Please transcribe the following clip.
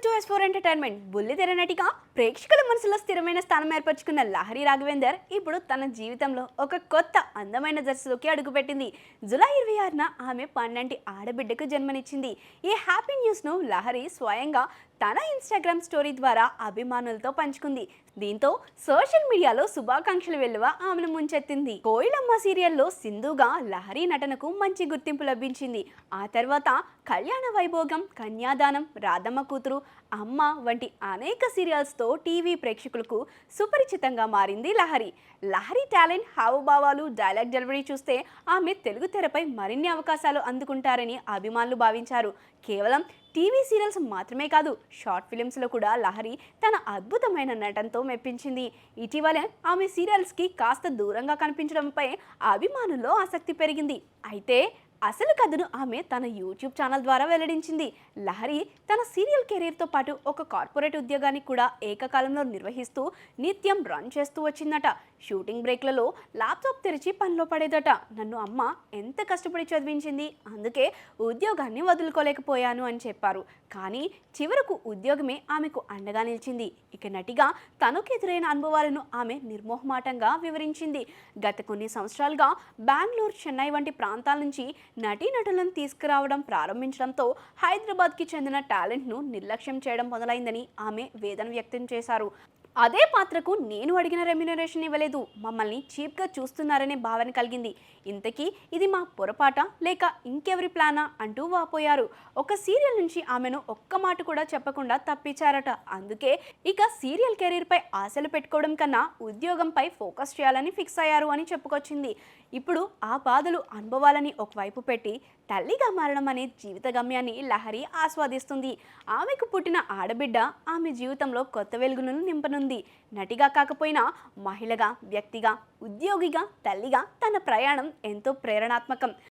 Welcome to S4 entertainment. బుల్లితెర నటిగా ప్రేక్షకుల మనసులో స్థిరమైన స్థానం ఏర్పరచుకున్న లహరి రాఘవేందర్ ఇప్పుడు తన జీవితంలో ఒక కొత్త అందమైన దశలోకి అడుగుపెట్టింది. జూలై 26న ఆమె పన్నంటి ఆడబిడ్డకు జన్మనిచ్చింది. ఈ హ్యాపీ న్యూస్ను లహరి స్వయంగా తన ఇన్స్టాగ్రామ్ స్టోరీ ద్వారా అభిమానులతో పంచుకుంది. దీంతో సోషల్ మీడియాలో శుభాకాంక్షలు వెల్లువ ఆమెను ముంచెత్తింది. కోయిలమ్మ సీరియల్లో సింధుగా లహరి నటనకు మంచి గుర్తింపు లభించింది. ఆ తర్వాత కళ్యాణ వైభోగం, కన్యాదానం, రాధమ్మ కూతురు, అమ్మ వంటి అనేక సీరియల్స్తో టీవీ ప్రేక్షకులకు సుపరిచితంగా మారింది లహరి. లహరి టాలెంట్, హావభావాలు, డైలాగ్ డెలివరీ చూస్తే ఆమె తెలుగు తెరపై మరిన్ని అవకాశాలు అందుకుంటారని అభిమానులు భావించారు. కేవలం టీవీ సీరియల్స్ మాత్రమే కాదు, షార్ట్ ఫిలిమ్స్లో కూడా లహరి తన అద్భుతమైన నటనతో మెప్పించింది. ఇటీవలే ఆమె సీరియల్స్కి కాస్త దూరంగా కనిపించడంపై అభిమానుల్లో ఆసక్తి పెరిగింది. అయితే అసలు కథను ఆమె తన యూట్యూబ్ ఛానల్ ద్వారా వెల్లడించింది. లహరి తన సీరియల్ కెరీర్తో పాటు ఒక కార్పొరేట్ ఉద్యోగాన్ని కూడా ఏకకాలంలో నిర్వహిస్తూ నిత్యం రన్ చేస్తూ వచ్చిందట. షూటింగ్ బ్రేక్లలో ల్యాప్టాప్ తెరిచి పనిలో పడేదట. నన్ను అమ్మ ఎంత కష్టపడి చదివించింది, అందుకే ఉద్యోగాన్ని వదులుకోలేకపోయాను అని చెప్పారు. కానీ చివరకు ఉద్యోగమే ఆమెకు అండగా నిలిచింది. ఇక నటిగా తనకు ఎదురైన అనుభవాలను ఆమె నిర్మోహమాటంగా వివరించింది. గత కొన్ని సంవత్సరాలుగా బెంగళూరు, చెన్నై వంటి ప్రాంతాల నుంచి నటీనటులను తీసుకురావడం ప్రారంభించడంతో హైదరాబాద్కి చెందిన టాలెంట్ను నిర్లక్ష్యం చేయడం మొదలైందని ఆమె వేదన వ్యక్తం చేశారు. అదే పాత్రకు నేను అడిగిన రెమ్యునరేషన్ ఇవ్వలేదు, మమ్మల్ని చీప్గా చూస్తున్నారనే భావన కలిగింది. ఇంతకీ ఇది మా పొరపాట లేక ఇంకెవరి ప్లానా అంటూ వాపోయారు. ఒక సీరియల్ నుంచి ఆమెను ఒక్క మాట కూడా చెప్పకుండా తప్పించారట. అందుకే ఇక సీరియల్ కెరీర్పై ఆశలు పెట్టుకోవడం కన్నా ఉద్యోగంపై ఫోకస్ చేయాలని ఫిక్స్ అయ్యారు అని చెప్పుకొచ్చింది. ఇప్పుడు ఆ బాధలు, అనుభవాలని ఒకవైపు పెట్టి తల్లిగా మారడం అనే జీవిత గమ్యాన్ని లహరి ఆస్వాదిస్తుంది. ఆమెకు పుట్టిన ఆడబిడ్డ ఆమె జీవితంలో కొత్త వెలుగులను నింపనుంది. నటిగా కాకపోయినా మహిళగా, వ్యక్తిగా, ఉద్యోగిగా, తల్లిగా తన ప్రయాణం ఎంతో ప్రేరణాత్మకం.